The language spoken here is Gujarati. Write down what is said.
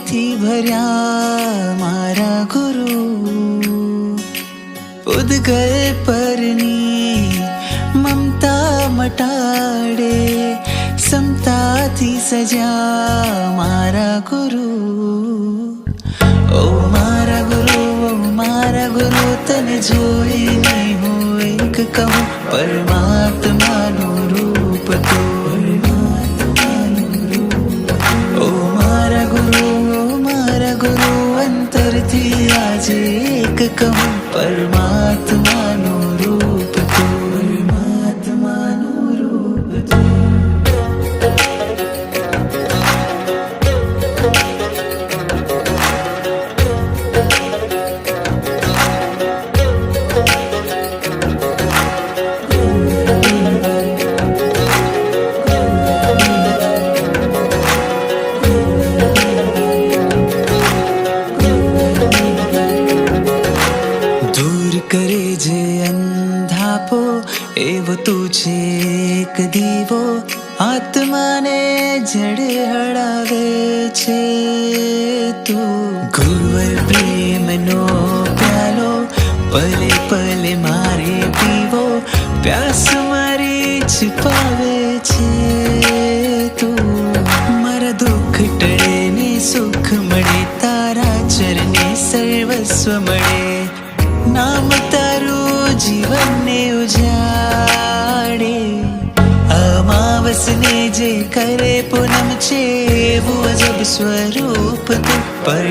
થી ભર્યા મારા ગુરુ, ઉદગલ પરની મમતા મટાડે, સમતાથી સજ્યા મારા ગુરુ. ઓ મારા ગુરુ, ઓ મારા ગુરુ, તને જોઈને હું એક કહું, પરમાત્માનું રૂપ તું. ઓ મારા ગુરુ, ઓ મારા ગુરુ, અંતરથી આજે એક કહું, પરમાત્માનું રૂપ તું. પરમાત્માનું રૂપ તું. કરે જે અંધાપો એવો તું છે એક દીવો, આત્માને જડે હળાવે છે તું. ગુરુવર પ્રેમનો પ્યાલો પલે પલે મારે પીવો, પ્યાસ મારી છુપાવે છે તું. મારા દુઃખ ટળે ને સુખ મળે, તારા ચરણે સર્વસ્વ મળે. નામ તારું જીવનને ઉજાડે, અમાવસને જે કરે પૂનમ છે, એવું અજબ સ્વરૂપ તું.